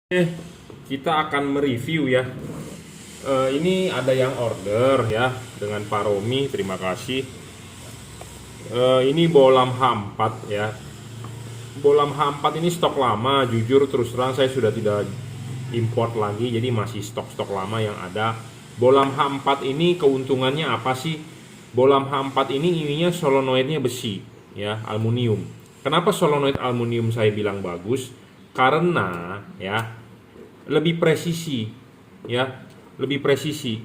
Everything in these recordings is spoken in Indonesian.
Oke, kita akan mereview ya. Ini ada yang order ya dengan Pak Romi, terima kasih. Ini bolam H4 ya. Bolam H4 ini stok lama, jujur terus terang saya sudah tidak import lagi, jadi masih stok-stok lama yang ada. Bolam H4 ini keuntungannya apa sih? Bolam H4 ini ininya solenoidnya besi ya, aluminium. Kenapa solenoid aluminium saya bilang bagus? Karena ya lebih presisi ya, lebih presisi,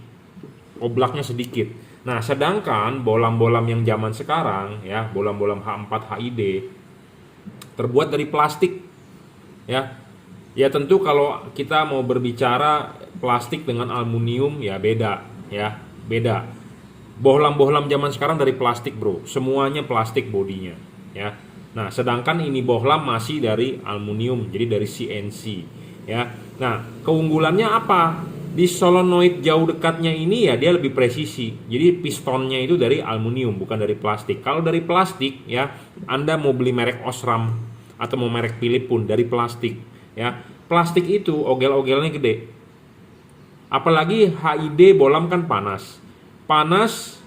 oblaknya sedikit. Nah, sedangkan bolam-bolam yang zaman sekarang ya, bolam-bolam H4 HID terbuat dari plastik ya. Ya tentu kalau kita mau berbicara plastik dengan aluminium ya beda ya, beda. Bohlam-bohlam zaman sekarang dari plastik, Bro. Semuanya plastik bodinya ya. Nah, sedangkan ini bohlam masih dari aluminium, jadi dari CNC ya. Nah, keunggulannya apa? Di solenoid jauh dekatnya ini ya dia lebih presisi. Jadi pistonnya itu dari aluminium bukan dari plastik. Kalau dari plastik ya, Anda mau beli merek Osram atau mau merek Philip pun dari plastik ya. Plastik itu ogel-ogelnya gede. Apalagi HID bolam kan panas. Panas,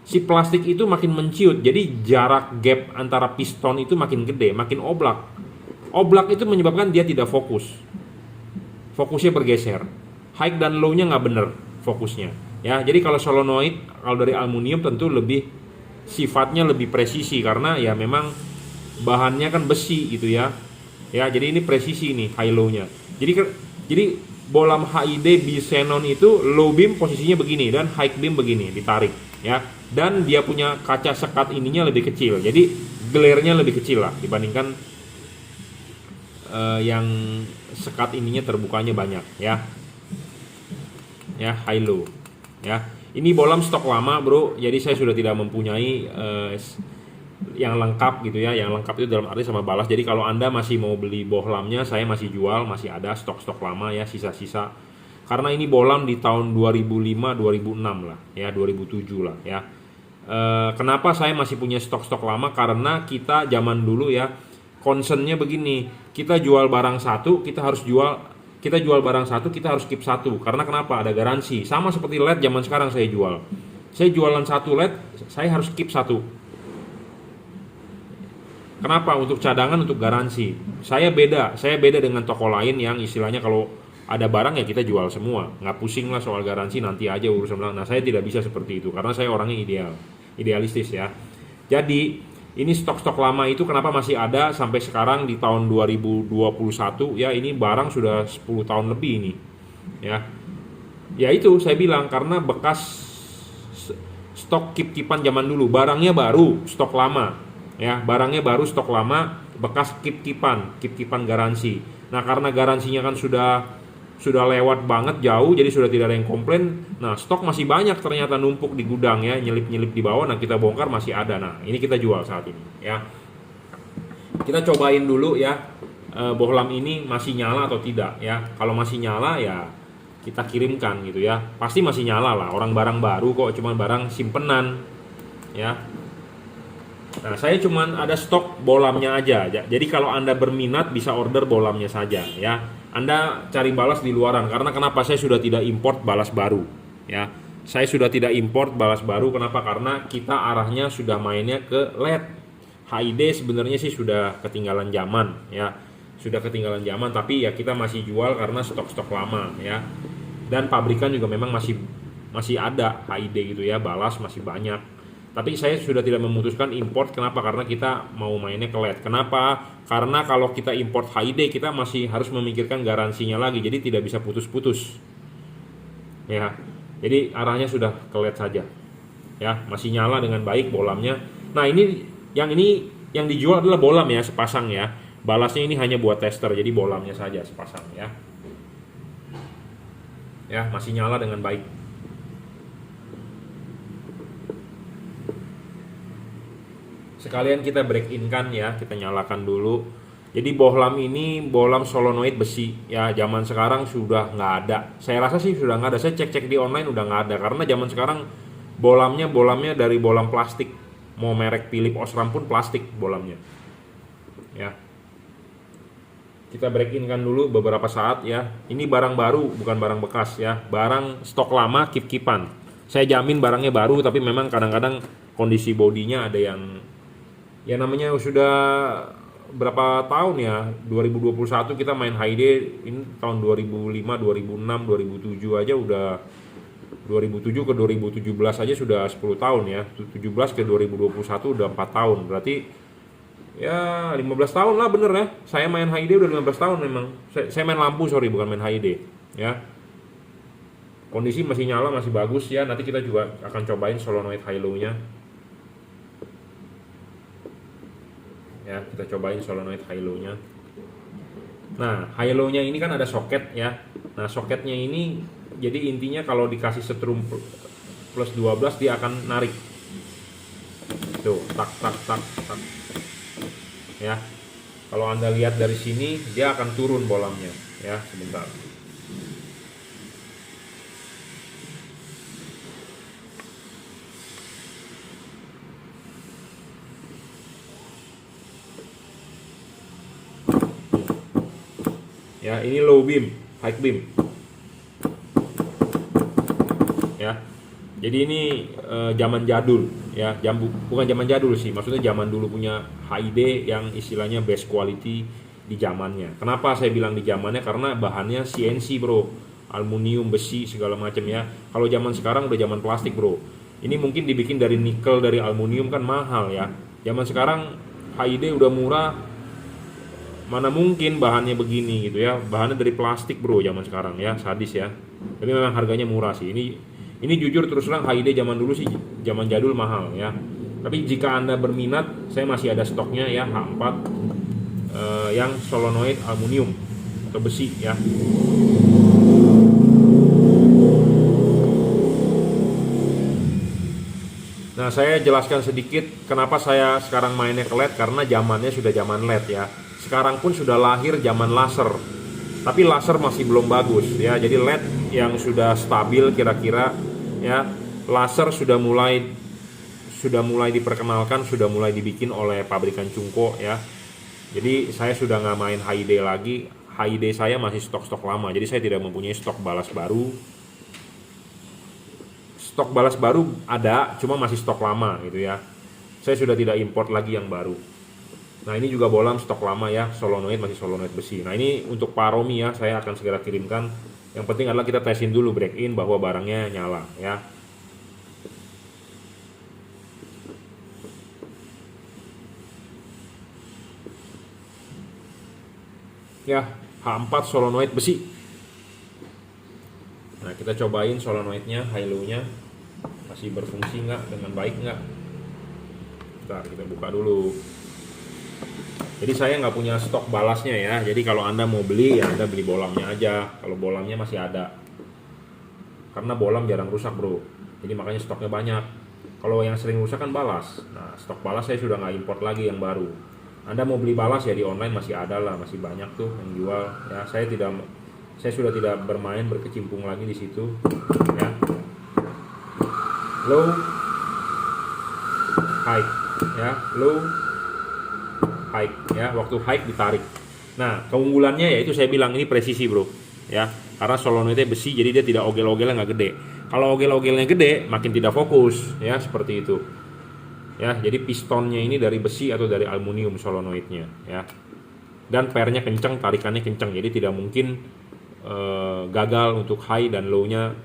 si plastik itu makin menciut. Jadi jarak gap antara piston itu makin gede, makin oblak. Oblak itu menyebabkan dia tidak fokus. Fokusnya bergeser. High dan low-nya nggak bener fokusnya. Ya, jadi kalau solenoid, kalau dari aluminium tentu lebih sifatnya lebih presisi karena ya memang bahannya kan besi gitu ya. Ya, jadi ini presisi nih high low-nya. Jadi bolam HID Xenon itu low beam posisinya begini dan high beam begini, ditarik ya. Dan dia punya kaca sekat ininya lebih kecil. Jadi glare-nya lebih kecil lah dibandingkan yang sekat ininya terbukanya banyak ya. Ya, high low. Ya. Ini bolam stok lama, Bro. Jadi saya sudah tidak mempunyai yang lengkap gitu ya. Yang lengkap itu dalam arti sama balas. Jadi kalau Anda masih mau beli bohlamnya, saya masih jual, masih ada stok-stok lama ya, sisa-sisa. Karena ini bolam di tahun 2005, 2006 lah ya, 2007 lah ya. Kenapa saya masih punya stok-stok lama? Karena kita zaman dulu ya, concernnya begini, kita jual barang satu, kita jual barang satu, kita harus keep satu. Karena kenapa? Ada garansi. Sama seperti LED zaman sekarang saya jual. Saya jualan satu LED, saya harus keep satu. Kenapa? Untuk cadangan, untuk garansi. Saya beda dengan toko lain yang istilahnya kalau ada barang ya kita jual semua, nggak pusing lah soal garansi, nanti aja urusan belakang. Nah, saya tidak bisa seperti itu karena saya orangnya idealistis ya. Jadi ini stok-stok lama itu kenapa masih ada sampai sekarang di tahun 2021 ya, ini barang sudah 10 tahun lebih ini ya. Ya itu saya bilang karena bekas stok kip-kipan zaman dulu, barangnya baru, stok lama ya, barangnya baru stok lama, bekas kip-kipan garansi. Nah, karena garansinya kan sudah lewat banget jauh, jadi sudah tidak ada yang komplain. Nah, stok masih banyak ternyata numpuk di gudang ya, nyelip-nyelip di bawah. Nah, kita bongkar masih ada. Nah, ini kita jual saat ini ya. Kita cobain dulu ya, bohlam ini masih nyala atau tidak ya. Kalau masih nyala ya kita kirimkan gitu ya. Pasti masih nyala lah, orang barang baru kok, cuman barang simpenan ya. Nah, saya cuman ada stok bolamnya aja. Jadi kalau Anda berminat bisa order bolamnya saja ya. Anda cari balas di luaran karena kenapa saya sudah tidak import balas baru ya. Saya sudah tidak import balas baru kenapa? Karena kita arahnya sudah mainnya ke LED. HID sebenarnya sih sudah ketinggalan zaman ya. Sudah ketinggalan zaman tapi ya kita masih jual karena stok-stok lama ya. Dan pabrikan juga memang masih ada HID gitu ya, balas masih banyak. Tapi saya sudah tidak memutuskan import. Kenapa? Karena kita mau mainnya ke LED. Kenapa? Karena kalau kita import HID kita masih harus memikirkan garansinya lagi. Jadi tidak bisa putus-putus ya. Jadi arahnya sudah ke LED saja ya. Masih nyala dengan baik bolamnya. Nah, ini yang dijual adalah bolam ya, sepasang ya. Balasnya ini hanya buat tester. Jadi bolamnya saja sepasang ya. Ya, masih nyala dengan baik. Sekalian kita break in kan ya, kita nyalakan dulu. Jadi bohlam ini bohlam solenoid besi ya, zaman sekarang sudah nggak ada. Saya rasa sih sudah nggak ada. Saya cek-cek di online udah nggak ada karena zaman sekarang bolamnya dari bolam plastik. Mau merek Philip Osram pun plastik bolamnya. Ya. Kita break in kan dulu beberapa saat ya. Ini barang baru, bukan barang bekas ya. Barang stok lama, keep-keepan. Saya jamin barangnya baru, tapi memang kadang-kadang kondisi bodinya ada yang ya namanya sudah berapa tahun ya. 2021 kita main high day, ini tahun 2005, 2006, 2007 aja udah, 2007 ke 2017 aja sudah 10 tahun ya. 17 ke 2021 udah 4 tahun. Berarti ya 15 tahun lah bener ya. Saya main HID udah 15 tahun memang. Saya main lampu, sorry, bukan main HID ya. Kondisi masih nyala, masih bagus ya. Nanti kita juga akan cobain solenoid high low nya ya. Kita cobain solenoid high low nya. Nah, high low nya ini kan ada soket ya. Nah, soketnya ini jadi intinya kalau dikasih setrum plus 12 dia akan narik tuh, tak tak tak tak ya. Kalau Anda lihat dari sini dia akan turun bolamnya ya. Sebentar. Ya, ini low beam, high beam ya. Jadi ini zaman jadul ya, bukan zaman jadul sih, maksudnya zaman dulu punya HID yang istilahnya best quality di zamannya. Kenapa saya bilang di zamannya? Karena bahannya CNC bro, aluminium, besi segala macam ya. Kalau zaman sekarang udah zaman plastik bro. Ini mungkin dibikin dari nikel, dari aluminium kan mahal ya. Zaman sekarang HID udah murah, mana mungkin bahannya begini gitu ya. Bahannya dari plastik bro zaman sekarang ya, sadis ya. Tapi memang harganya murah sih. Ini jujur terus terang HID zaman dulu sih, zaman jadul mahal ya. Tapi jika Anda berminat, saya masih ada stoknya ya, H4 yang solenoid aluminium atau besi ya. Nah, saya jelaskan sedikit kenapa saya sekarang mainnya ke LED, karena zamannya sudah zaman LED ya. Sekarang pun sudah lahir zaman laser. Tapi laser masih belum bagus ya. Jadi LED yang sudah stabil kira-kira ya, laser sudah mulai diperkenalkan, sudah mulai dibikin oleh pabrikan Cungko ya. Jadi saya sudah nggak main HID lagi. HID saya masih stok-stok lama. Jadi saya tidak mempunyai stok balas baru. Stok balas baru ada, cuma masih stok lama gitu ya. Saya sudah tidak import lagi yang baru. Nah, ini juga bolam stok lama ya, solenoid masih solenoid besi. Nah, ini untuk Paromi ya, saya akan segera kirimkan. Yang penting adalah kita tesin dulu break in bahwa barangnya nyala ya. Ya, H4 solenoid besi. Nah, kita cobain solenoidnya, high low-nya masih berfungsi nggak, dengan baik nggak. Bentar, kita buka dulu. Jadi saya nggak punya stok balasnya ya. Jadi kalau Anda mau beli ya Anda beli bolamnya aja. Kalau bolamnya masih ada. Karena bolam jarang rusak bro. Jadi makanya stoknya banyak. Kalau yang sering rusak kan balas. Nah, stok balas saya sudah nggak import lagi yang baru. Anda mau beli balas ya di online masih ada lah, masih banyak tuh yang jual. Ya, saya sudah tidak berkecimpung lagi di situ. Ya. Low, high, ya, low, high ya, waktu high ditarik. Nah, keunggulannya yaitu saya bilang ini presisi bro ya, karena solenoidnya besi jadi dia tidak ogel-ogelnya nggak gede. Kalau ogel-ogelnya gede makin tidak fokus ya, seperti itu ya. Jadi pistonnya ini dari besi atau dari aluminium solenoidnya ya, dan pernya kencang, tarikannya kencang, jadi tidak mungkin gagal untuk high dan low nya.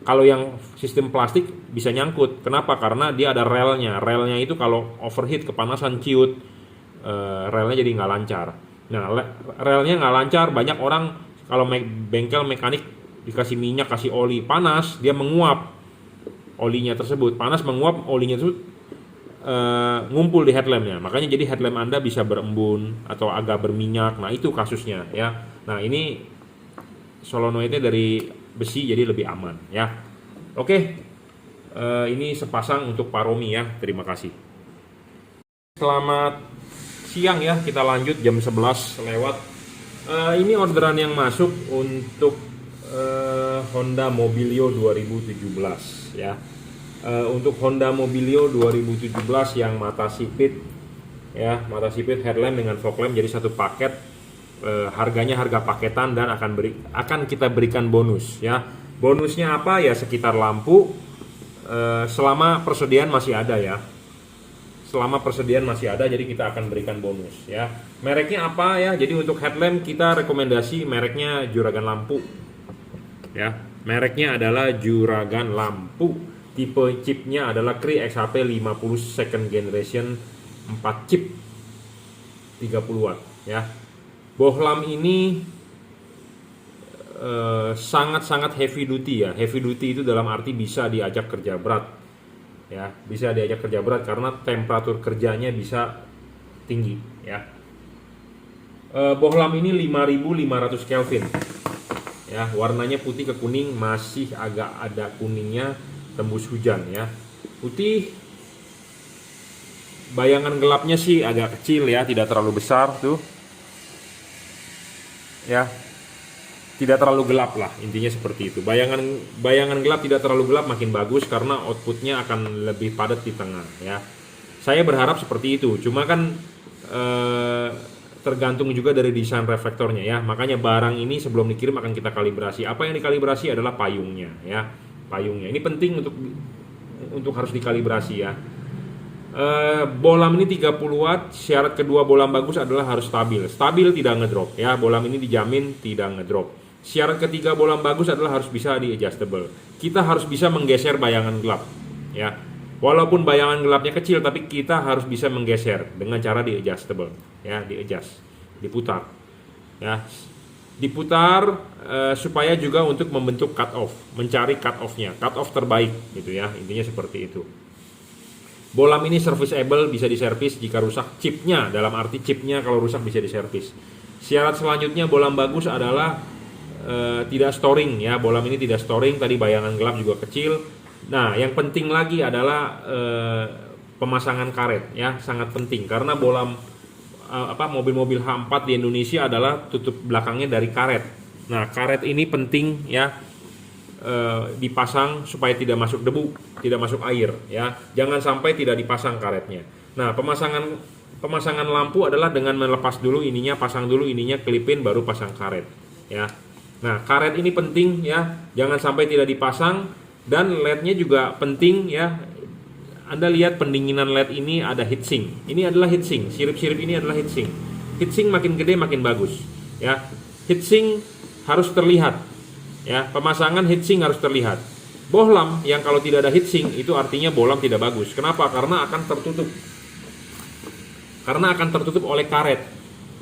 Kalau yang sistem plastik bisa nyangkut, kenapa? Karena dia ada relnya itu kalau overheat kepanasan ciut, relnya jadi nggak lancar. Nah, relnya nggak lancar, banyak orang kalau bengkel mekanik dikasih minyak, kasih oli, panas, dia menguap olinya tersebut, panas menguap olinya tersebut, ngumpul di headlampnya. Makanya jadi headlamp Anda bisa berembun atau agak berminyak. Nah, itu kasusnya ya. Nah, ini solenoidnya dari besi jadi lebih aman ya. Oke, ini sepasang untuk Paromi ya. Terima kasih. Selamat siang ya, kita lanjut jam 11 lewat. Ini orderan yang masuk untuk Honda Mobilio 2017 ya. Untuk Honda Mobilio 2017 yang mata sipit ya, mata sipit headlamp dengan fog lamp jadi satu paket harganya harga paketan dan akan kita berikan bonus ya. Bonusnya apa ya, sekitar lampu selama persediaan masih ada ya. Selama persediaan masih ada, jadi kita akan berikan bonus ya. Mereknya apa ya? Jadi untuk headlamp kita rekomendasi mereknya Juragan Lampu ya. Mereknya adalah Juragan Lampu. Tipe chipnya adalah Cree XHP 50 second generation 4 chip 30 watt ya. Bohlam ini sangat-sangat heavy duty ya. Heavy duty itu dalam arti bisa diajak kerja berat ya, bisa diajak kerja berat karena temperatur kerjanya bisa tinggi ya. Bohlam ini 5500 Kelvin ya, warnanya putih ke kuning, masih agak ada kuningnya tembus hujan ya. Putih, bayangan gelapnya sih agak kecil ya, tidak terlalu besar tuh ya, tidak terlalu gelap lah, intinya seperti itu. Bayangan gelap, tidak terlalu gelap, makin bagus karena outputnya akan lebih padat di tengah ya. Saya berharap seperti itu, cuma kan tergantung juga dari desain reflektornya ya. Makanya barang ini sebelum dikirim akan kita kalibrasi. Apa yang dikalibrasi adalah payungnya ya, payungnya ini penting untuk harus dikalibrasi ya. Bohlam ini 30 watt. Syarat kedua bohlam bagus adalah harus stabil. Stabil, tidak ngedrop ya. Bohlam ini dijamin tidak ngedrop. Syarat ketiga bohlam bagus adalah harus bisa di adjustable. Kita harus bisa menggeser bayangan gelap ya. Walaupun bayangan gelapnya kecil, tapi kita harus bisa menggeser dengan cara di adjustable ya, di adjust, diputar ya. Diputar supaya juga untuk membentuk cut off, mencari cut off-nya, cut off terbaik gitu ya. Intinya seperti itu. Bohlam ini serviceable, bisa diservis jika rusak chipnya, dalam arti chipnya kalau rusak bisa diservis. Syarat selanjutnya bohlam bagus adalah tidak storing ya. Bohlam ini tidak storing, tadi bayangan gelap juga kecil. Nah, yang penting lagi adalah pemasangan karet ya, sangat penting karena bohlam mobil-mobil H4 di Indonesia adalah tutup belakangnya dari karet. Nah, karet ini penting ya, dipasang supaya tidak masuk debu, tidak masuk air ya. Jangan sampai tidak dipasang karetnya. Nah, pemasangan lampu adalah dengan melepas dulu ininya, pasang dulu ininya, kelipin baru pasang karet ya. Nah, karet ini penting ya, jangan sampai tidak dipasang. Dan LED-nya juga penting ya. Anda lihat pendinginan LED ini ada heatsink. Ini adalah heatsink, sirip-sirip ini adalah heatsink. Heatsink makin gede makin bagus ya. Heatsink harus terlihat ya, pemasangan heatsink harus terlihat. Bohlam yang kalau tidak ada heatsink itu artinya bohlam tidak bagus. Kenapa? Karena akan tertutup oleh karet.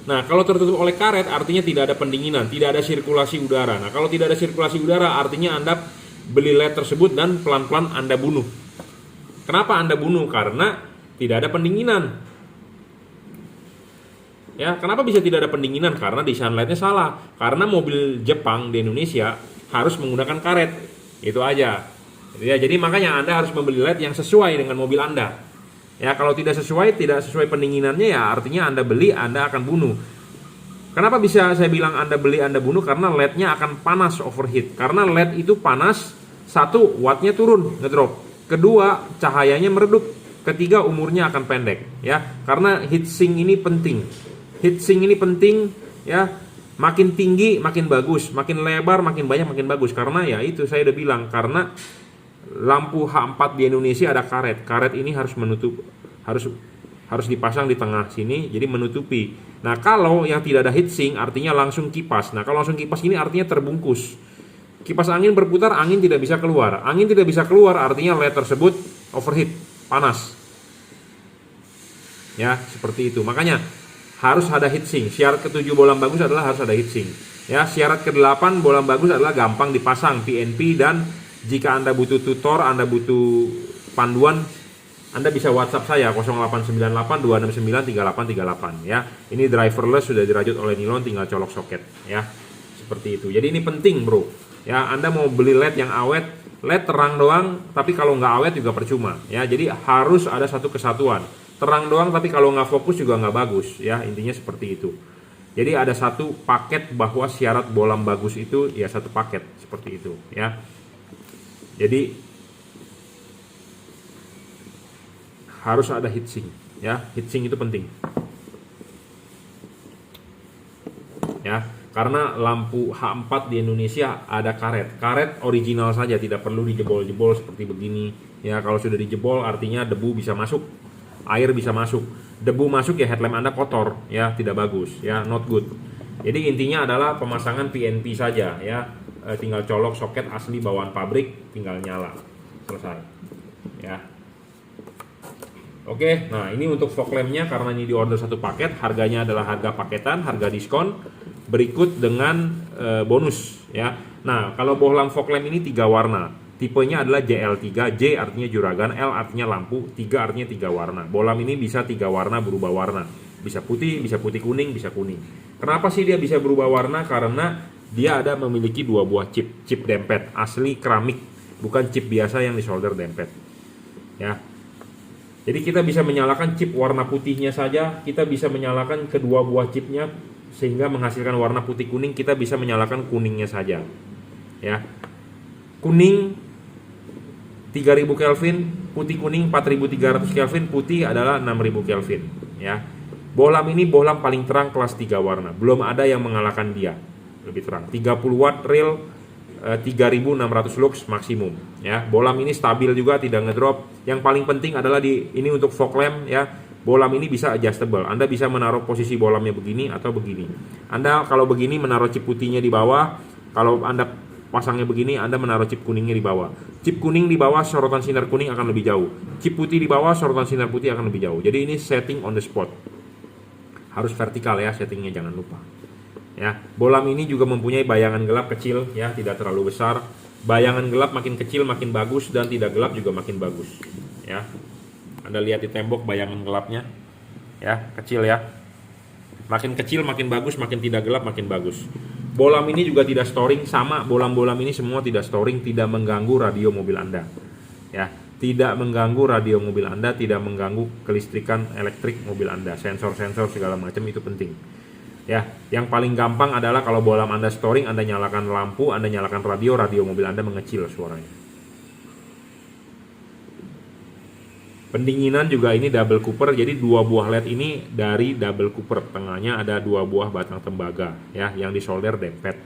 Nah, kalau tertutup oleh karet artinya tidak ada pendinginan, tidak ada sirkulasi udara. Nah, kalau tidak ada sirkulasi udara artinya Anda beli LED tersebut dan pelan-pelan Anda bunuh. Kenapa Anda bunuh? Karena tidak ada pendinginan. Ya, kenapa bisa tidak ada pendinginan? Karena desain LED-nya salah. Karena mobil Jepang di Indonesia harus menggunakan karet. Itu aja. Ya, jadi makanya Anda harus membeli LED yang sesuai dengan mobil Anda. Ya, kalau tidak sesuai pendinginannya ya artinya Anda beli, Anda akan bunuh. Kenapa bisa saya bilang Anda beli, Anda bunuh? Karena LED-nya akan panas, overheat. Karena LED itu panas, satu, wattnya turun, ngedrop. Kedua, cahayanya meredup. Ketiga, umurnya akan pendek. Ya, karena heatsink ini penting. Heatsink ini penting ya, makin tinggi makin bagus, makin lebar makin banyak makin bagus. Karena ya itu saya udah bilang, karena lampu H4 di Indonesia ada karet. Karet ini harus menutup, harus dipasang di tengah sini, jadi menutupi. Nah, kalau yang tidak ada heatsink artinya langsung kipas. Nah, kalau langsung kipas ini artinya terbungkus. Kipas angin berputar, angin tidak bisa keluar. Angin tidak bisa keluar artinya LED tersebut overheat, panas. Ya, seperti itu. Makanya harus ada heatsink. Syarat ke-7 bohlam bagus adalah harus ada heatsink. Ya, syarat ke-8 bohlam bagus adalah gampang dipasang, PNP, dan jika Anda butuh tutor, Anda butuh panduan, Anda bisa WhatsApp saya 0898 269 3838 ya. Ini driverless, sudah dirajut oleh nilon, tinggal colok soket ya. Seperti itu. Jadi ini penting, Bro. Ya, Anda mau beli LED yang awet, LED terang doang, tapi kalau nggak awet juga percuma ya. Jadi harus ada satu kesatuan. Terang doang tapi kalau nggak fokus juga nggak bagus ya, intinya seperti itu. Jadi ada satu paket bahwa syarat bohlam bagus itu ya satu paket seperti itu ya. Jadi harus ada heatsink ya, heatsink itu penting. ya. Karena lampu H4 di Indonesia ada karet original saja, tidak perlu dijebol-jebol seperti begini. Ya, kalau sudah dijebol artinya debu bisa masuk, air bisa masuk. Debu masuk ya headlamp Anda kotor, ya tidak bagus, ya not good. Jadi intinya adalah pemasangan PNP saja, ya. Tinggal colok soket asli bawaan pabrik, tinggal nyala, selesai. Ya. Oke, nah ini untuk fog lampnya karena ini di order satu paket, harganya adalah harga paketan, harga diskon, berikut dengan bonus ya. Nah, kalau bohlam fog lamp ini 3 warna. Tipenya adalah JL3, J artinya juragan, L artinya lampu, 3 artinya 3 warna. Bohlam ini bisa 3 warna berubah warna. Bisa putih kuning, bisa kuning. Kenapa sih dia bisa berubah warna? Karena dia ada memiliki 2 buah chip dempet asli keramik, bukan chip biasa yang disolder dempet. Ya. Jadi kita bisa menyalakan chip warna putihnya saja, kita bisa menyalakan kedua buah chipnya sehingga menghasilkan warna putih kuning, kita bisa menyalakan kuningnya saja. Ya. Kuning 3000 Kelvin, putih kuning 4300 Kelvin, putih adalah 6000 Kelvin, ya. Bohlam ini bohlam paling terang kelas 3 warna, belum ada yang mengalahkan dia. Lebih terang, 30 watt real, 3600 lux maksimum, ya. Bohlam ini stabil juga, tidak ngedrop. Yang paling penting adalah ini untuk fog lamp, ya. Bohlam ini bisa adjustable. Anda bisa menaruh posisi bohlamnya begini atau begini. Anda kalau begini menaruh chip putihnya di bawah, kalau Anda pasangnya begini Anda menaruh chip kuningnya di bawah. Chip kuning di bawah, sorotan sinar kuning akan lebih jauh. Chip putih di bawah, sorotan sinar putih akan lebih jauh. Jadi ini setting on the spot. Harus vertikal ya settingnya, jangan lupa. Ya, bohlam ini juga mempunyai bayangan gelap kecil, ya, tidak terlalu besar. Bayangan gelap makin kecil makin bagus, dan tidak gelap juga makin bagus. Ya, Anda lihat di tembok bayangan gelapnya, ya, kecil ya. Makin kecil makin bagus, makin tidak gelap makin bagus. Bohlam ini juga tidak storing, sama bohlam-bohlam ini semua tidak storing, tidak mengganggu radio mobil Anda. Ya, tidak mengganggu radio mobil Anda, tidak mengganggu kelistrikan elektrik mobil Anda, sensor-sensor segala macam itu penting. Ya, yang paling gampang adalah kalau bohlam Anda storing, Anda nyalakan lampu, Anda nyalakan radio mobil Anda mengecil suaranya. Pendinginan juga ini double cooper, jadi 2 buah LED ini dari double cooper, tengahnya ada 2 buah batang tembaga, ya, yang disolder dempet.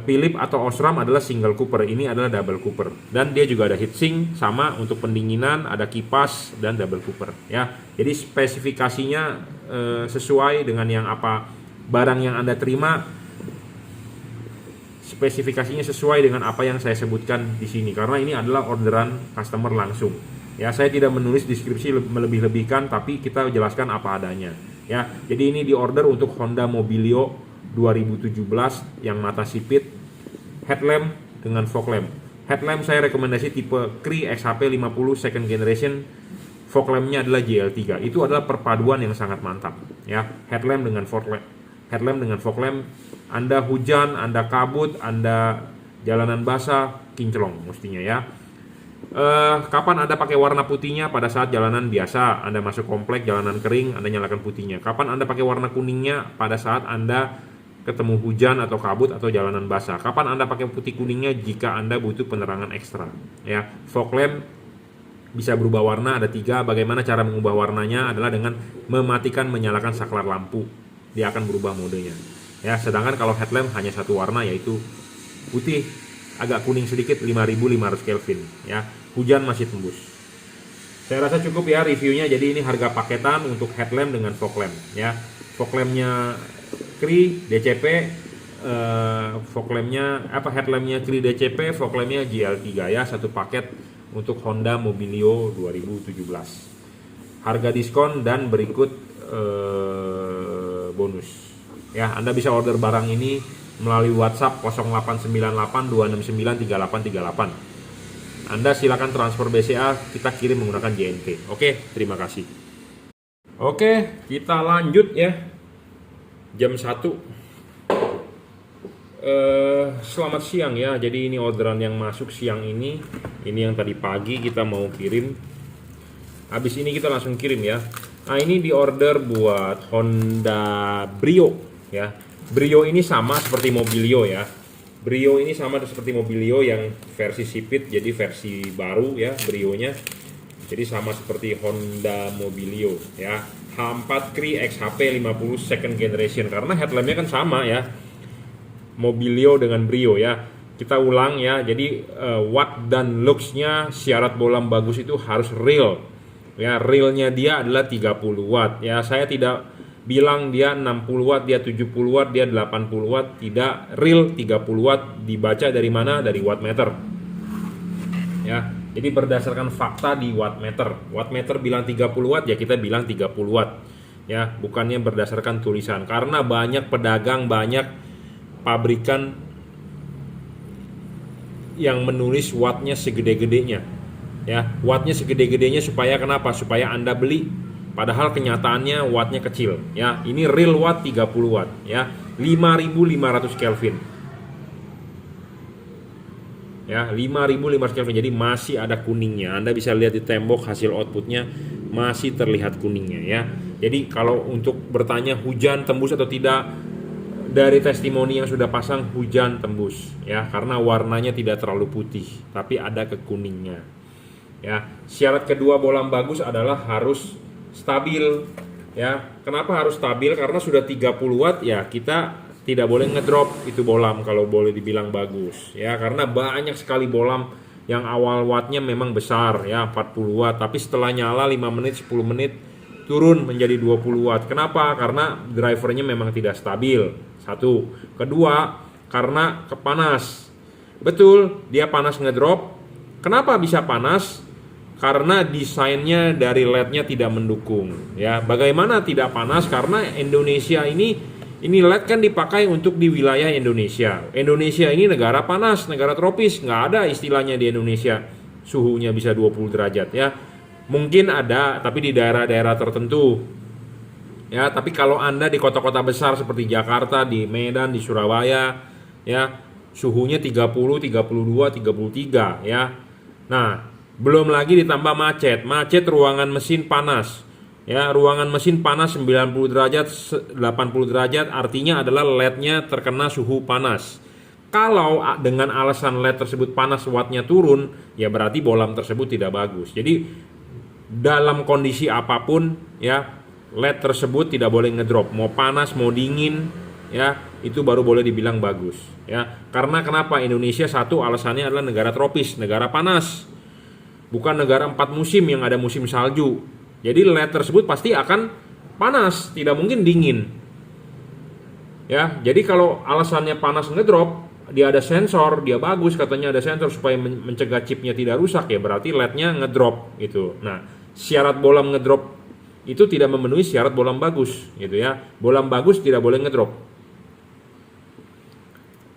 Philips atau Osram adalah single cooper, ini adalah double cooper, dan dia juga ada heatsink, sama untuk pendinginan, ada kipas dan double cooper, ya. Jadi spesifikasinya sesuai dengan yang apa barang yang Anda terima, spesifikasinya sesuai dengan apa yang saya sebutkan di sini, karena ini adalah orderan customer langsung. Ya, saya tidak menulis deskripsi melebih-lebihkan, tapi kita jelaskan apa adanya. Ya, jadi ini diorder untuk Honda Mobilio 2017 yang mata sipit, headlamp dengan fog lamp. Headlamp saya rekomendasi tipe Cree XHP 50 second generation. Fog lampnya adalah JL3. Itu adalah perpaduan yang sangat mantap. Ya, headlamp dengan fog lamp. Headlamp dengan fog lamp. Anda hujan, Anda kabut, Anda jalanan basah, kinclong mestinya ya. Kapan Anda pakai warna putihnya? Pada saat jalanan biasa, Anda masuk komplek, jalanan kering, Anda nyalakan putihnya. Kapan Anda pakai warna kuningnya? Pada saat Anda ketemu hujan atau kabut atau jalanan basah. Kapan Anda pakai putih kuningnya? Jika Anda butuh penerangan ekstra. Ya, fog lamp bisa berubah warna, ada 3. Bagaimana cara mengubah warnanya adalah dengan mematikan menyalakan saklar lampu. Dia akan berubah modenya. Ya, sedangkan kalau headlamp hanya 1 warna, yaitu putih, agak kuning sedikit, 5500 Kelvin, ya. Hujan masih tembus. Saya rasa cukup ya reviewnya. Jadi ini harga paketan untuk headlamp dengan fog lamp, ya. Fog lampnya Cree DCP, fog lampnya headlampnya Cree DCP, fog lampnya JL3 ya, satu paket untuk Honda Mobilio 2017. Harga diskon dan berikut bonus. Ya, Anda bisa order barang ini melalui WhatsApp 089826938838. Anda silakan transfer BCA, kita kirim menggunakan JNT. Oke, terima kasih. Oke, kita lanjut ya. Jam 1. Selamat siang ya. Jadi ini orderan yang masuk siang ini. Ini yang tadi pagi kita mau kirim. Habis ini kita langsung kirim ya. Nah, ini di order buat Honda Brio ya. Brio ini sama seperti Mobilio ya. Brio ini sama seperti Mobilio yang versi sipit, jadi versi baru ya Brio-nya. Jadi sama seperti Honda Mobilio ya. H4 Cree XHP 50 second generation, karena headlampnya kan sama ya, Mobilio dengan Brio ya. Kita ulang ya, jadi watt dan looks-nya syarat bolam bagus itu harus real ya. Realnya dia adalah 30 watt ya. Saya tidak bilang dia 60 watt, dia 70 watt, dia 80 watt, tidak. Real 30 watt. Dibaca dari mana? Dari wattmeter ya. Jadi berdasarkan fakta di wattmeter. Wattmeter bilang 30 watt ya kita bilang 30 watt ya, bukannya berdasarkan tulisan. Karena banyak pedagang, banyak pabrikan yang menulis wattnya segede-gedenya ya. Wattnya segede-gedenya supaya kenapa? Supaya Anda beli, padahal kenyataannya wattnya kecil ya. Ini real watt 30 watt ya, 5500 Kelvin ya, 5500 Kelvin. Jadi masih ada kuningnya. Anda bisa lihat di tembok hasil outputnya masih terlihat kuningnya ya. Jadi kalau untuk bertanya hujan tembus atau tidak, dari testimoni yang sudah pasang hujan tembus ya, karena warnanya tidak terlalu putih tapi ada kekuningnya ya. Syarat kedua bolam bagus adalah harus stabil ya. Kenapa harus stabil? Karena sudah 30 watt ya, kita tidak boleh ngedrop itu bolam kalau boleh dibilang bagus ya. Karena banyak sekali bolam yang awal wattnya memang besar ya, 40 watt, tapi setelah nyala 5 menit 10 menit turun menjadi 20 watt. Kenapa? Karena drivernya memang tidak stabil. Satu. Kedua, karena kepanas. Betul, dia panas ngedrop. Kenapa bisa panas? Karena desainnya dari LED-nya tidak mendukung ya. Bagaimana tidak panas? Karena Indonesia ini LED kan dipakai untuk di wilayah Indonesia. Indonesia ini negara panas, negara tropis. Nggak ada istilahnya di Indonesia suhunya bisa 20 derajat ya. Mungkin ada, tapi di daerah-daerah tertentu ya. Tapi kalau Anda di kota-kota besar seperti Jakarta, di Medan, di Surabaya ya, suhunya 30, 32, 33 ya. Nah, belum lagi ditambah macet ruangan mesin panas ya. Ruangan mesin panas 90 derajat, 80 derajat, artinya adalah LED-nya terkena suhu panas. Kalau dengan alasan LED tersebut panas, wattnya turun, ya berarti bolam tersebut tidak bagus. Jadi dalam kondisi apapun ya, LED tersebut tidak boleh ngedrop, mau panas mau dingin ya, itu baru boleh dibilang bagus ya. Karena kenapa? Indonesia satu alasannya adalah negara tropis, negara panas, bukan negara 4 musim yang ada musim salju. Jadi LED tersebut pasti akan panas, tidak mungkin dingin ya. Jadi kalau alasannya panas ngedrop, dia ada sensor, dia bagus katanya ada sensor supaya mencegah chipnya tidak rusak, ya berarti LED-nya ngedrop gitu. Nah, syarat bolam ngedrop itu tidak memenuhi syarat bolam bagus gitu ya. Bolam bagus tidak boleh ngedrop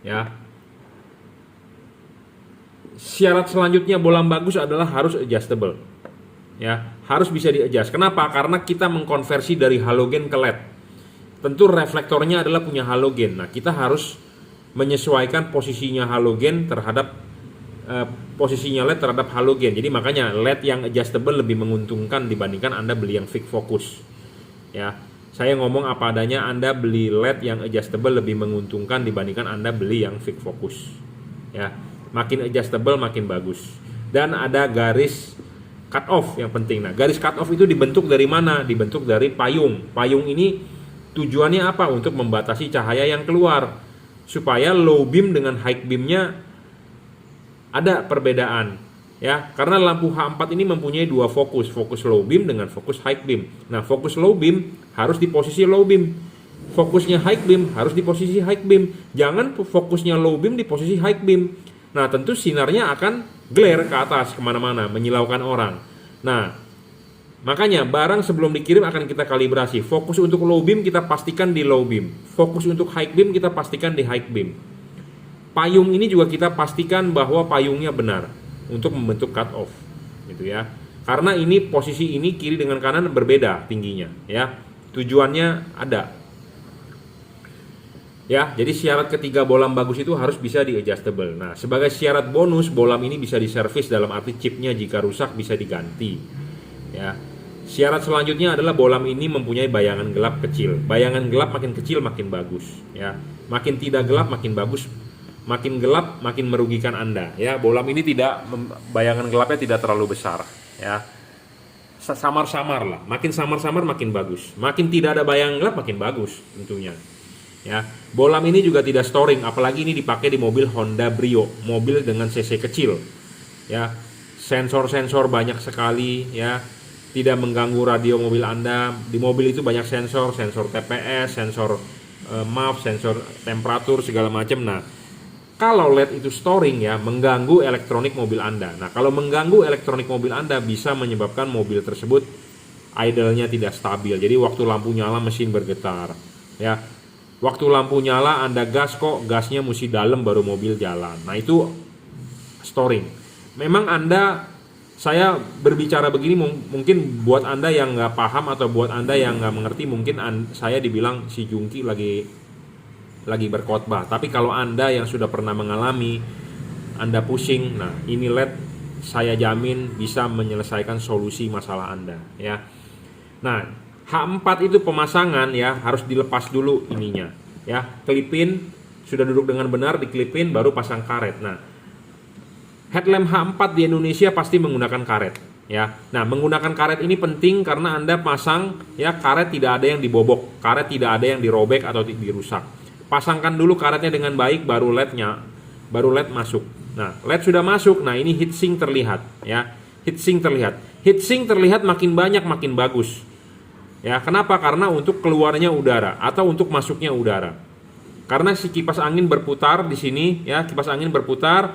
ya. Syarat selanjutnya bolam bagus adalah harus adjustable ya, harus bisa di-adjust. Kenapa? Karena kita mengkonversi dari halogen ke LED. Tentu reflektornya adalah punya halogen. Nah, kita harus menyesuaikan posisinya halogen terhadap posisinya LED terhadap halogen. Jadi makanya LED yang adjustable lebih menguntungkan dibandingkan Anda beli yang fix focus ya. Saya ngomong apa adanya, Anda beli LED yang adjustable lebih menguntungkan dibandingkan Anda beli yang fix focus ya. Makin adjustable makin bagus. Dan ada garis cut off yang penting. Nah, garis cut off itu dibentuk dari mana? Dibentuk dari payung. Payung ini tujuannya apa? Untuk membatasi cahaya yang keluar, supaya low beam dengan high beamnya ada perbedaan ya. Karena lampu H4 ini mempunyai dua fokus, fokus low beam dengan fokus high beam. Nah, fokus low beam harus di posisi low beam, fokusnya high beam harus di posisi high beam. Jangan fokusnya low beam di posisi high beam. Nah, tentu sinarnya akan glare ke atas kemana-mana, menyilaukan orang. Nah, makanya barang sebelum dikirim akan kita kalibrasi. Fokus untuk low beam kita pastikan di low beam, fokus untuk high beam kita pastikan di high beam. Payung ini juga kita pastikan bahwa payungnya benar untuk membentuk cut off gitu ya. Karena ini posisi ini kiri dengan kanan berbeda tingginya ya. Tujuannya ada ya. Jadi syarat ketiga bolam bagus itu harus bisa di adjustable. Nah, sebagai syarat bonus, bolam ini bisa diservis, dalam arti chipnya jika rusak bisa diganti ya. Syarat selanjutnya adalah bolam ini mempunyai bayangan gelap kecil. Bayangan gelap makin kecil makin bagus ya. Makin tidak gelap makin bagus. Makin gelap makin merugikan Anda ya. Bolam ini tidak, bayangan gelapnya tidak terlalu besar ya. samar-samar lah. Makin samar-samar makin bagus. Makin tidak ada bayang gelap makin bagus tentunya. Ya, bohlam ini juga tidak storing, apalagi ini dipakai di mobil Honda Brio, mobil dengan cc kecil. Ya, sensor-sensor banyak sekali ya. Tidak mengganggu radio mobil Anda. Di mobil itu banyak sensor TPS, sensor MAF, sensor temperatur segala macam. Nah, kalau LED itu storing ya, mengganggu elektronik mobil Anda. Nah, kalau mengganggu elektronik mobil Anda bisa menyebabkan mobil tersebut idle-nya tidak stabil. Jadi waktu lampu nyala mesin bergetar. Ya, waktu lampu nyala Anda gas kok gasnya mesti dalam baru mobil jalan. Nah, itu storing. Memang saya berbicara begini mungkin buat Anda yang nggak paham atau buat Anda yang nggak mengerti, mungkin saya dibilang si Jungki lagi berkhotbah. Tapi kalau Anda yang sudah pernah mengalami, Anda pusing, nah ini LED saya jamin bisa menyelesaikan solusi masalah Anda ya. Nah, H4 itu pemasangan ya, harus dilepas dulu ininya ya. Kelipin, sudah duduk dengan benar, dikelipin baru pasang karet. Nah, headlamp H4 di Indonesia pasti menggunakan karet ya. Nah, menggunakan karet ini penting karena Anda pasang ya, karet tidak ada yang dibobok, karet tidak ada yang dirobek atau dirusak. Pasangkan dulu karetnya dengan baik baru LED masuk. Nah, LED sudah masuk. Nah, ini heatsink terlihat ya. Heatsink terlihat makin banyak makin bagus. Ya, kenapa? Karena untuk keluarnya udara atau untuk masuknya udara. Karena si kipas angin berputar di sini ya, kipas angin berputar,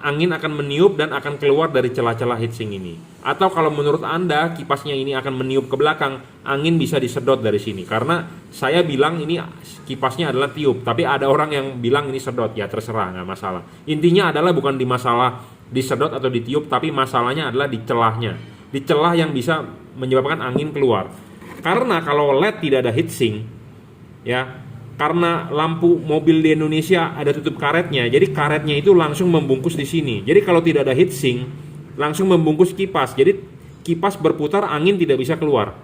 angin akan meniup dan akan keluar dari celah-celah heatsink ini. Atau kalau menurut Anda kipasnya ini akan meniup ke belakang, angin bisa disedot dari sini. Karena saya bilang ini kipasnya adalah tiup, tapi ada orang yang bilang ini sedot, ya terserah, nggak masalah. Intinya adalah bukan di masalah disedot atau ditiup, tapi masalahnya adalah di celahnya, di celah yang bisa menyebabkan angin keluar. Karena kalau LED tidak ada heatsink, ya, karena lampu mobil di Indonesia ada tutup karetnya, jadi karetnya itu langsung membungkus di sini. Jadi kalau tidak ada heatsink, langsung membungkus kipas. Jadi kipas berputar, angin tidak bisa keluar.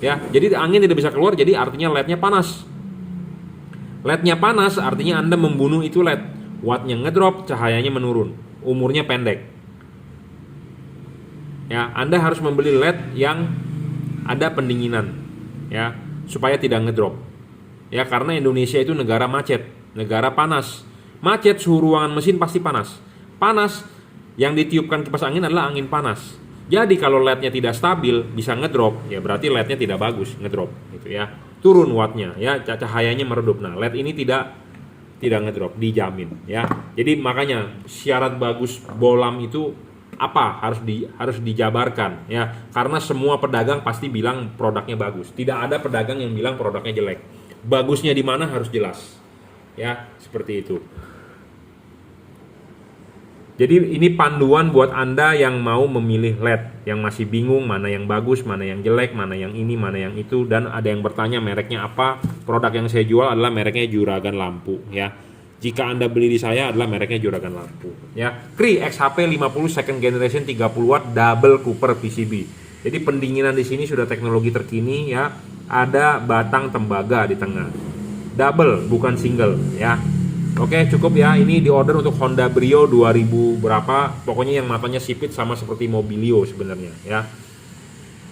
Ya, jadi angin tidak bisa keluar, jadi artinya LED-nya panas. LED-nya panas artinya Anda membunuh itu LED. Wattnya ngedrop, cahayanya menurun, umurnya pendek. Ya, Anda harus membeli LED yang ada pendinginan, ya, supaya tidak ngedrop. Ya, karena Indonesia itu negara macet, negara panas. Macet, suhu ruangan mesin pasti panas. Panas, yang ditiupkan kipas angin adalah angin panas. Jadi kalau LED-nya tidak stabil, bisa ngedrop, ya berarti LED-nya tidak bagus, ngedrop gitu ya. Turun wattnya, ya, cahayanya meredup. Nah, LED ini tidak ngedrop, dijamin ya. Jadi makanya syarat bagus bohlam itu apa? Harus dijabarkan ya. Karena semua pedagang pasti bilang produknya bagus. Tidak ada pedagang yang bilang produknya jelek. Bagusnya di mana harus jelas. Ya, seperti itu. Jadi ini panduan buat Anda yang mau memilih LED, yang masih bingung mana yang bagus, mana yang jelek, mana yang ini, mana yang itu, dan ada yang bertanya mereknya apa. Produk yang saya jual adalah mereknya Juragan Lampu ya. Jika Anda beli di saya adalah mereknya Juragan Lampu ya. Cree XHP 50 second generation 30 watt double cooper PCB. Jadi pendinginan di sini sudah teknologi terkini ya. Ada batang tembaga di tengah. Double bukan single ya. Oke, cukup ya. Ini di order untuk Honda Brio 2000 berapa. Pokoknya yang matanya sipit sama seperti Mobilio sebenarnya ya.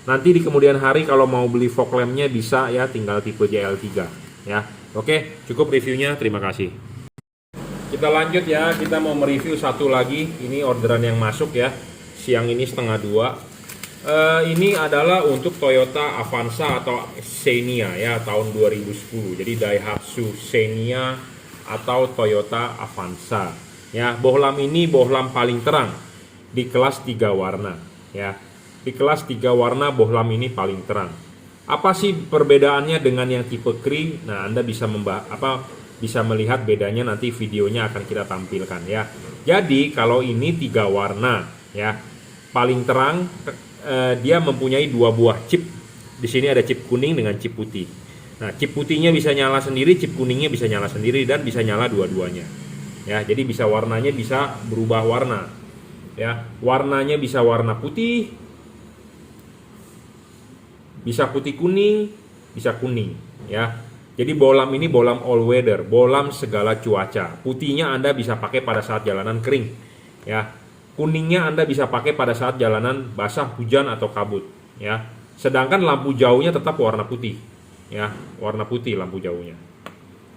Nanti di kemudian hari kalau mau beli fog lampnya bisa ya, tinggal tipe JL3 ya. Oke, cukup reviewnya. Terima kasih. Kita lanjut ya, kita mau mereview satu lagi. Ini orderan yang masuk ya. Siang ini 1:30. Ini adalah untuk Toyota Avanza atau Xenia ya, tahun 2010. Jadi Daihatsu Xenia atau Toyota Avanza ya. Bohlam ini bohlam paling terang di kelas 3 warna ya. Di kelas 3 warna bohlam ini paling terang. Apa sih perbedaannya dengan yang tipe Cree? Nah, Anda bisa bisa melihat bedanya, nanti videonya akan kita tampilkan ya. Jadi kalau ini 3 warna ya, paling terang, dia mempunyai 2 buah chip. Di sini ada chip kuning dengan chip putih. Nah, chip putihnya bisa nyala sendiri, chip kuningnya bisa nyala sendiri, dan bisa nyala dua-duanya. Ya, jadi bisa warnanya bisa berubah warna. Ya, warnanya bisa warna putih, bisa putih kuning, bisa kuning. Ya, jadi bohlam ini bohlam all weather, bohlam segala cuaca. Putihnya Anda bisa pakai pada saat jalanan kering. Ya, kuningnya Anda bisa pakai pada saat jalanan basah, hujan atau kabut. ya. Sedangkan lampu jauhnya tetap warna putih, ya, warna putih lampu jauhnya.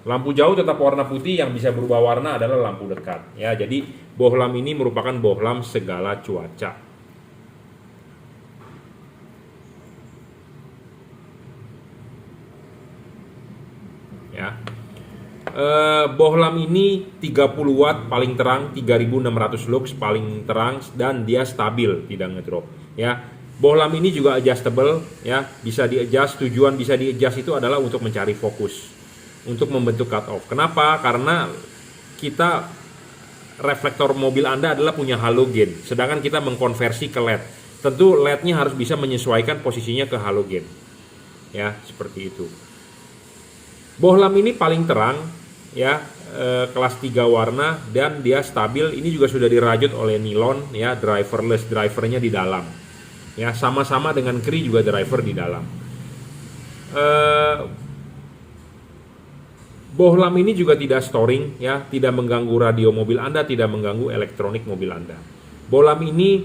Lampu jauh tetap warna putih, yang bisa berubah warna adalah lampu dekat, ya. Jadi bohlam ini merupakan bohlam segala cuaca. Ya. Bohlam ini 30 watt paling terang, 3600 lux paling terang, dan dia stabil, tidak ngedrop, ya. Bohlam ini juga adjustable, ya, bisa di-adjust. Tujuan bisa di-adjust itu adalah untuk mencari fokus, untuk membentuk cut off. Kenapa? Karena kita, reflektor mobil Anda adalah punya halogen, sedangkan kita mengkonversi ke LED. Tentu LED-nya harus bisa menyesuaikan posisinya ke halogen, ya, seperti itu. Bohlam ini paling terang, ya, kelas 3 warna, dan dia stabil. Ini juga sudah dirajut oleh nilon, ya, driverless, drivernya di dalam, ya, sama-sama dengan Cree juga driver di dalam. Bohlam ini juga tidak storing, ya, tidak mengganggu radio mobil Anda, tidak mengganggu elektronik mobil Anda. Bohlam ini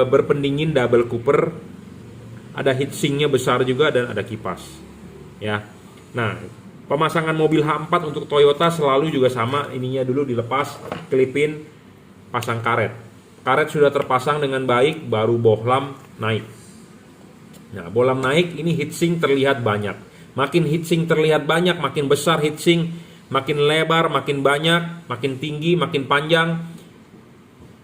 berpendingin double cooper, ada heatsinknya besar juga, dan ada kipas, ya. Nah, pemasangan mobil H4 untuk Toyota selalu juga sama, ininya dulu dilepas, kelipin, pasang karet. Karet sudah terpasang dengan baik, baru bohlam naik. Nah, bohlam naik, ini heatsink terlihat banyak. Makin heatsink terlihat banyak, makin besar heatsink, makin lebar, makin banyak, makin tinggi, makin panjang.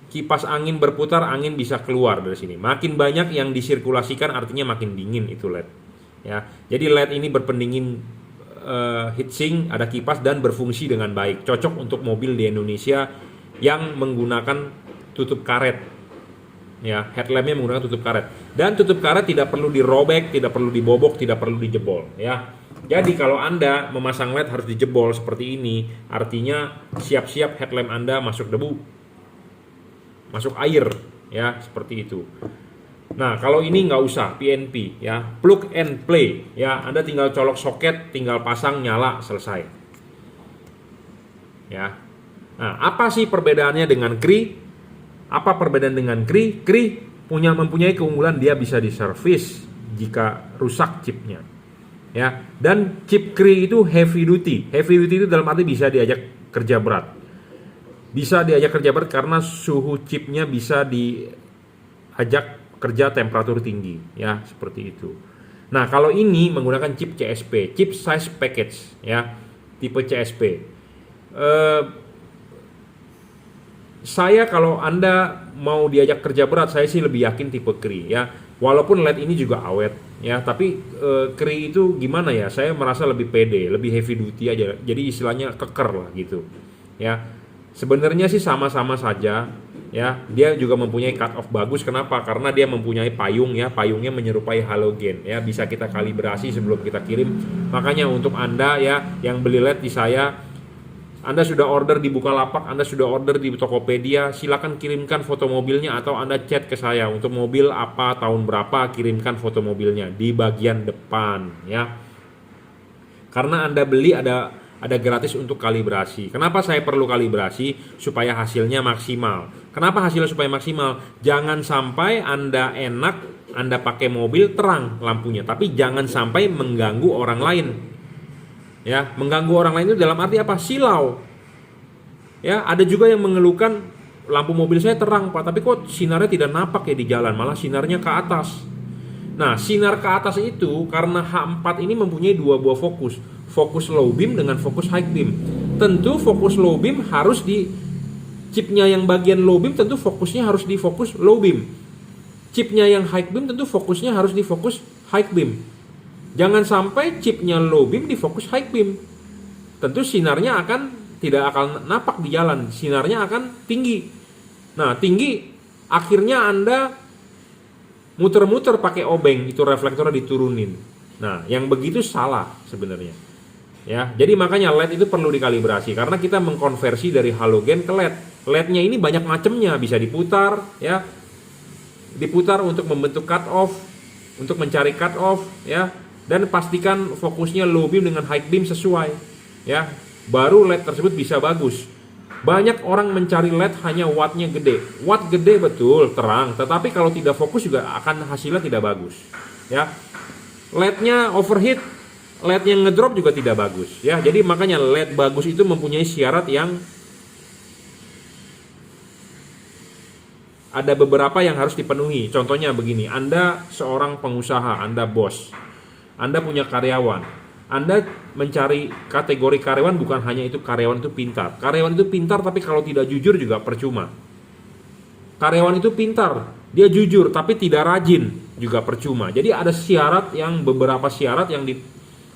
Kipas angin berputar, angin bisa keluar dari sini. Makin banyak yang disirkulasikan, artinya makin dingin itu LED. Ya, jadi LED ini berpendingin heatsink, ada kipas, dan berfungsi dengan baik. Cocok untuk mobil di Indonesia yang menggunakan tutup karet. Ya, headlampnya menggunakan tutup karet. Dan tutup karet tidak perlu dirobek, tidak perlu dibobok, tidak perlu dijebol. Ya, jadi kalau Anda memasang LED harus dijebol seperti ini, artinya siap-siap headlamp Anda masuk debu, masuk air, ya, seperti itu. Nah, kalau ini nggak usah, PNP, ya, plug and play, ya, Anda tinggal colok soket, tinggal pasang, nyala, selesai, ya. Nah, apa sih perbedaannya dengan Cree? Apa perbedaan dengan Cree? Cree mempunyai keunggulan, dia bisa diservis jika rusak chipnya, ya. Dan chip Cree itu heavy duty. Heavy duty itu dalam arti bisa diajak kerja berat. Bisa diajak kerja berat karena suhu chipnya bisa diajak kerja temperatur tinggi, ya, seperti itu. Nah, kalau ini menggunakan chip CSP, chip size package, ya, tipe CSP. Saya kalau Anda mau diajak kerja berat, saya sih lebih yakin tipe Cree, ya. Walaupun LED ini juga awet, ya, tapi Cree itu gimana ya? Saya merasa lebih pede, lebih heavy duty aja. Jadi istilahnya keker lah gitu, ya. Sebenarnya sih sama-sama saja, ya. Dia juga mempunyai cut off bagus. Kenapa? Karena dia mempunyai payung, ya. Payungnya menyerupai halogen, ya. Bisa kita kalibrasi sebelum kita kirim. Makanya untuk Anda, ya, yang beli LED di saya, Anda sudah order di Bukalapak, Anda sudah order di Tokopedia, silakan kirimkan foto mobilnya, atau Anda chat ke saya untuk mobil apa, tahun berapa, kirimkan foto mobilnya di bagian depan, ya. Karena Anda beli ada gratis untuk kalibrasi. Kenapa saya perlu kalibrasi? Supaya hasilnya maksimal. Kenapa hasilnya supaya maksimal? Jangan sampai Anda enak, Anda pakai mobil terang lampunya, tapi jangan sampai mengganggu orang lain. Ya, mengganggu orang lain itu dalam arti apa? Silau. Ya, ada juga yang mengeluhkan, lampu mobil saya terang, Pak, tapi kok sinarnya tidak nampak ya di jalan, malah sinarnya ke atas. Nah, sinar ke atas itu karena H4 ini mempunyai dua buah fokus. Fokus low beam dengan fokus high beam. Tentu fokus low beam harus di chipnya yang bagian low beam, tentu fokusnya harus di fokus low beam. Chipnya yang high beam tentu fokusnya harus di fokus high beam. Jangan sampai chipnya low beam di fokus high beam. Tentu sinarnya tidak akan nampak di jalan, sinarnya akan tinggi. Nah, tinggi akhirnya Anda muter-muter pakai obeng, itu reflektornya diturunin. Nah, yang begitu salah sebenarnya. Ya, jadi makanya LED itu perlu dikalibrasi karena kita mengkonversi dari halogen ke LED. LED-nya ini banyak macamnya, bisa diputar, ya. Diputar untuk membentuk cut off, untuk mencari cut off, ya. Dan pastikan fokusnya low beam dengan high beam sesuai, ya. Baru LED tersebut bisa bagus. Banyak orang mencari LED hanya wattnya gede. Watt gede betul, terang, tetapi kalau tidak fokus juga akan hasilnya tidak bagus. Ya, LED-nya overheat, LED-nya ngedrop juga tidak bagus. Ya, jadi makanya LED bagus itu mempunyai syarat yang ada beberapa yang harus dipenuhi. Contohnya begini, Anda seorang pengusaha, Anda bos, Anda punya karyawan, Anda mencari kategori karyawan bukan hanya itu karyawan itu pintar. Karyawan itu pintar tapi kalau tidak jujur juga percuma. Karyawan itu pintar, dia jujur tapi tidak rajin juga percuma. Jadi ada syarat yang beberapa syarat yang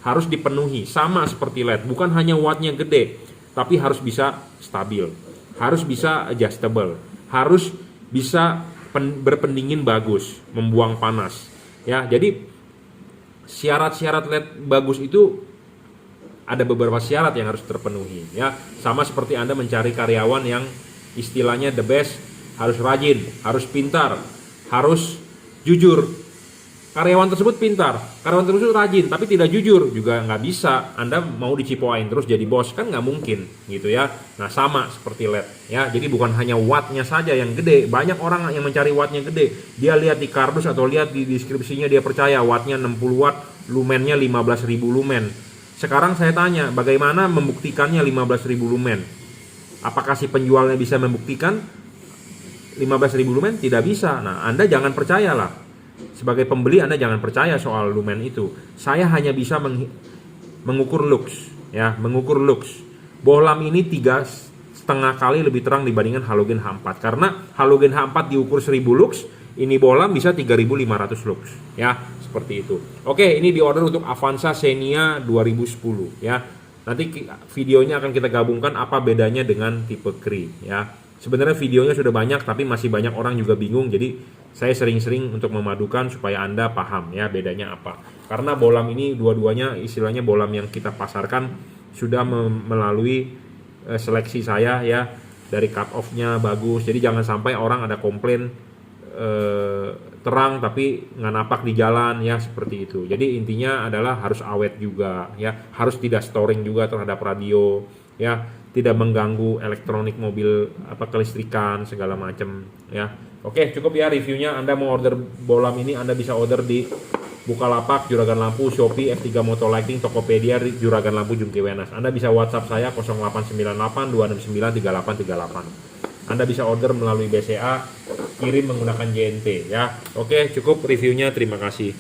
harus dipenuhi. Sama seperti LED, bukan hanya wattnya gede, tapi harus bisa stabil, harus bisa adjustable, harus bisa berpendingin bagus, membuang panas. Ya, jadi syarat-syarat LED bagus itu ada beberapa syarat yang harus terpenuhi. Ya, sama seperti Anda mencari karyawan yang istilahnya the best, harus rajin, harus pintar, harus jujur. Karyawan tersebut pintar, karyawan tersebut rajin, tapi tidak jujur juga nggak bisa. Anda mau dicipoain terus jadi bos kan nggak mungkin, gitu ya. Nah sama seperti LED, ya. Jadi bukan hanya wattnya saja yang gede. Banyak orang yang mencari wattnya gede. Dia lihat di kardus atau lihat di deskripsinya dia percaya wattnya 60 watt, lumennya 15.000 lumen. Sekarang saya tanya, bagaimana membuktikannya 15.000 lumen? Apakah si penjualnya bisa membuktikan 15.000 lumen? Tidak bisa. Nah Anda jangan percayalah. Sebagai pembeli Anda jangan percaya soal lumen itu. Saya hanya bisa mengukur lux, ya, mengukur lux. Bohlam ini 3,5 kali lebih terang dibandingkan halogen H4 karena halogen H4 diukur 1000 lux, ini bohlam bisa 3500 lux, ya, seperti itu. Oke, ini diorder untuk Avanza Xenia 2010, ya. Nanti videonya akan kita gabungkan apa bedanya dengan tipe Cree, ya. Sebenarnya videonya sudah banyak tapi masih banyak orang juga bingung, jadi saya sering-sering untuk memadukan supaya Anda paham ya bedanya apa. Karena bohlam ini dua-duanya istilahnya bohlam yang kita pasarkan sudah melalui seleksi saya ya, dari cut off-nya bagus. Jadi jangan sampai orang ada komplain terang tapi nggak napak di jalan ya, seperti itu. Jadi intinya adalah harus awet juga ya, harus tidak storing juga terhadap radio ya, tidak mengganggu elektronik mobil kelistrikan segala macam ya. Oke, cukup ya reviewnya. Anda mau order bohlam ini Anda bisa order di Bukalapak, Juragan Lampu, Shopee, F3 Moto Lighting, Tokopedia, Juragan Lampu, Jungki Wenas. Anda bisa WhatsApp saya 0898 269 3838. Anda bisa order melalui BCA, kirim menggunakan JNT ya. Oke, cukup reviewnya. Terima kasih.